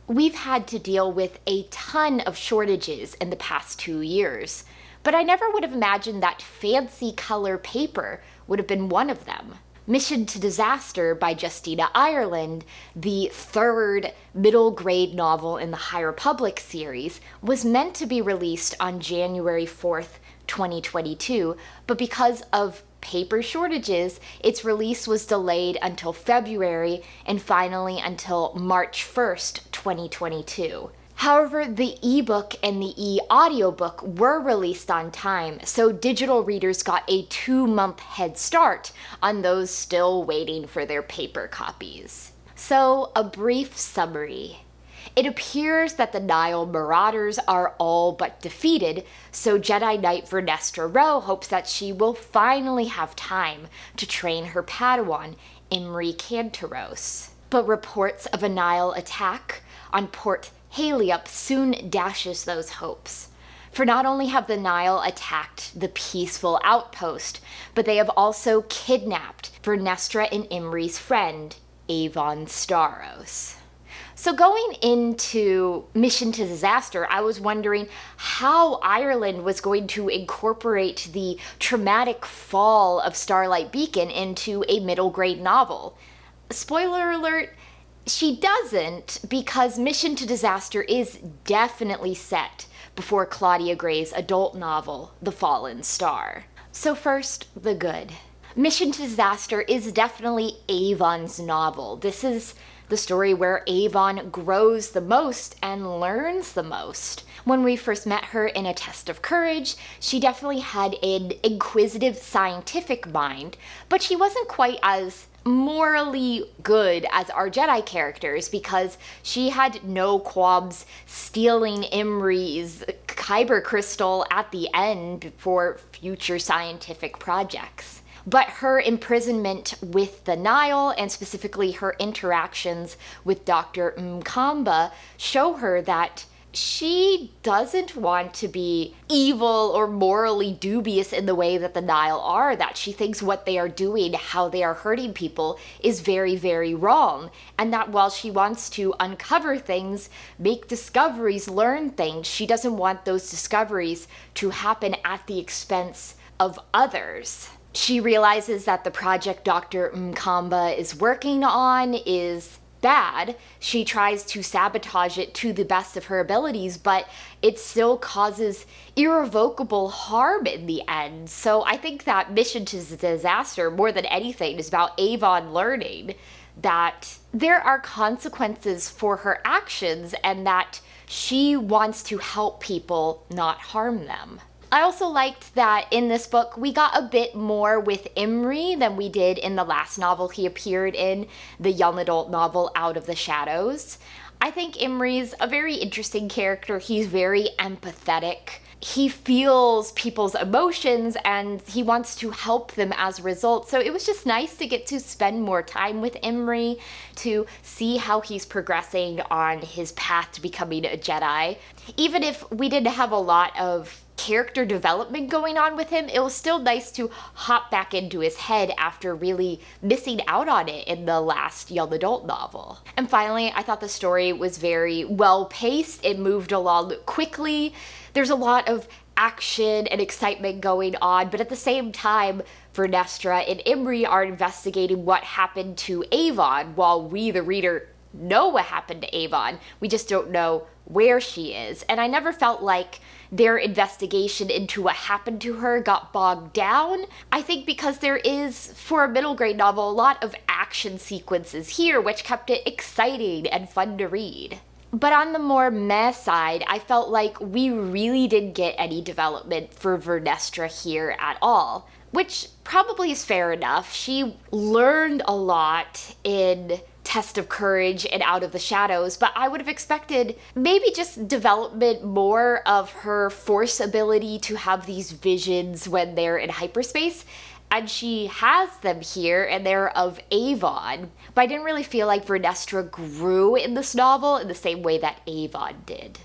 We've had to deal with a ton of shortages in the past 2 years, but I never would have imagined that fancy color paper would have been one of them. Mission to Disaster by Justina Ireland, the third middle grade novel in the High Republic series, was meant to be released on January 4th, 2022, but because of paper shortages, its release was delayed until February and finally until March 1st, 2022. However, the ebook and the e-audiobook were released on time, so digital readers got a 2-month head start on those still waiting for their paper copies. So, a brief summary. It appears that the Nile Marauders are all but defeated, so Jedi Knight Vernestra Rwoh hopes that she will finally have time to train her Padawan, Imri Cantaros. But reports of a Nile attack on Port Haliup soon dashes those hopes. For not only have the Nile attacked the peaceful outpost, but they have also kidnapped Vernestra and Imri's friend, Avon Starros. So going into Mission to Disaster, I was wondering how Ireland was going to incorporate the traumatic fall of Starlight Beacon into a middle grade novel. Spoiler alert, she doesn't, because Mission to Disaster is definitely set before Claudia Gray's adult novel, The Fallen Star. So first, the good. Mission to Disaster is definitely Avon's novel. This is the story where Avon grows the most and learns the most. When we first met her in A Test of Courage, she definitely had an inquisitive scientific mind, but she wasn't quite as morally good as our Jedi characters because she had no qualms stealing Imri's kyber crystal at the end for future scientific projects. But her imprisonment with the Nile, and specifically her interactions with Dr. Mkamba, show her that she doesn't want to be evil or morally dubious in the way that the Nile are, that she thinks what they are doing, how they are hurting people, is very, very wrong. And that while she wants to uncover things, make discoveries, learn things, she doesn't want those discoveries to happen at the expense of others. She realizes that the project Dr. Mkamba is working on is bad. She tries to sabotage it to the best of her abilities, but it still causes irrevocable harm in the end. So I think that Mission to Disaster, more than anything, is about Avon learning that there are consequences for her actions and that she wants to help people, not harm them. I also liked that in this book we got a bit more with Imri than we did in the last novel he appeared in, the young adult novel Out of the Shadows. I think Imri's a very interesting character. He's very empathetic. He feels people's emotions and he wants to help them as a result. So it was just nice to get to spend more time with Imri, to see how he's progressing on his path to becoming a Jedi. Even if we didn't have a lot of character development going on with him, it was still nice to hop back into his head after really missing out on it in the last young adult novel. And finally, I thought the story was very well paced. It moved along quickly. There's a lot of action and excitement going on, but at the same time, Vernestra and Imri are investigating what happened to Avon while we, the reader, know what happened to Avon. We just don't know where she is. And I never felt like their investigation into what happened to her got bogged down. I think because there is, for a middle grade novel, a lot of action sequences here, which kept it exciting and fun to read. But on the more meh side, I felt like we really didn't get any development for Vernestra here at all, which probably is fair enough. She learned a lot in Test of Courage and Out of the Shadows, but I would have expected maybe just development more of her force ability to have these visions when they're in hyperspace. And she has them here, and they're of Avon. But I didn't really feel like Vernestra grew in this novel in the same way that Avon did.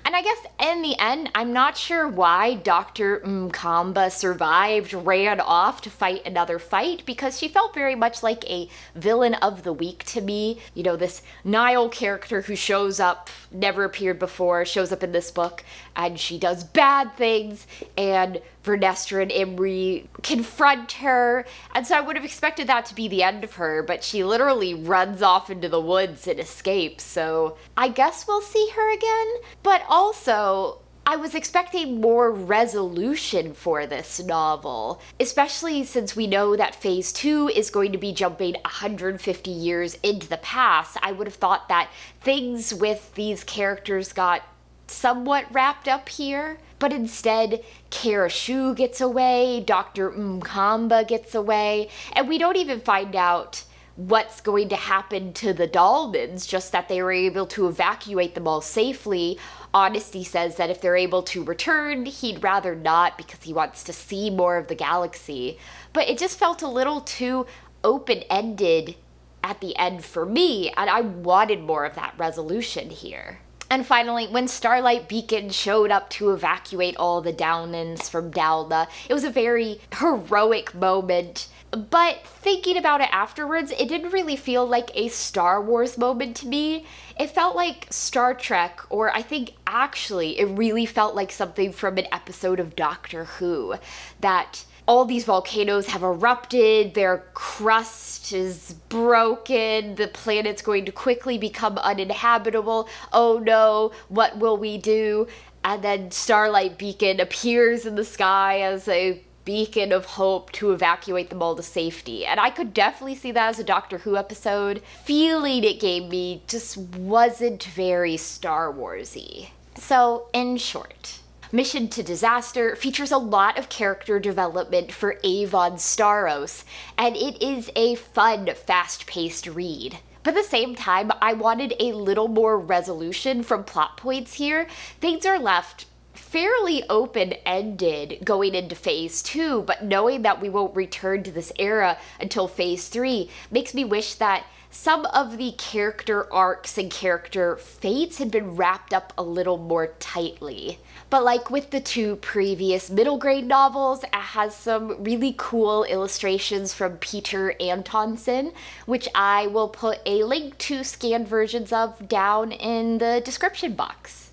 And I guess in the end, I'm not sure why Dr. Mkamba survived, ran off to fight another fight, because she felt very much like a villain of the week to me. You know, this Nile character who shows up, never appeared before, shows up in this book, and she does bad things, and Vernestra and Imri confront her, and so I would have expected that to be the end of her, but she literally runs off into the woods and escapes, so I guess we'll see her again. But also, I was expecting more resolution for this novel, especially since we know that Phase 2 is going to be jumping 150 years into the past. I would have thought that things with these characters got somewhat wrapped up here, but instead Karashu gets away, Dr. Mkamba gets away, and we don't even find out what's going to happen to the Dolmens, just that they were able to evacuate them all safely. Honesty says that if they're able to return, he'd rather not because he wants to see more of the galaxy. But it just felt a little too open-ended at the end for me, and I wanted more of that resolution here. And finally, when Starlight Beacon showed up to evacuate all the Downins from Dalna, it was a very heroic moment. But thinking about it afterwards, it didn't really feel like a Star Wars moment to me. It felt like Star Trek, or I think actually it really felt like something from an episode of Doctor Who. That all these volcanoes have erupted, their crust is broken, the planet's going to quickly become uninhabitable. Oh no, what will we do? And then Starlight Beacon appears in the sky as a beacon of hope to evacuate them all to safety. And I could definitely see that as a Doctor Who episode. Feeling it gave me just wasn't very Star Wars-y. So, in short, Mission to Disaster features a lot of character development for Avon Starros, and it is a fun, fast-paced read. But at the same time, I wanted a little more resolution from plot points here. Things are left fairly open-ended going into Phase 2, but knowing that we won't return to this era until Phase 3 makes me wish that some of the character arcs and character fates had been wrapped up a little more tightly. But like with the two previous middle grade novels, it has some really cool illustrations from Peter Antonsen, which I will put a link to scanned versions of down in the description box.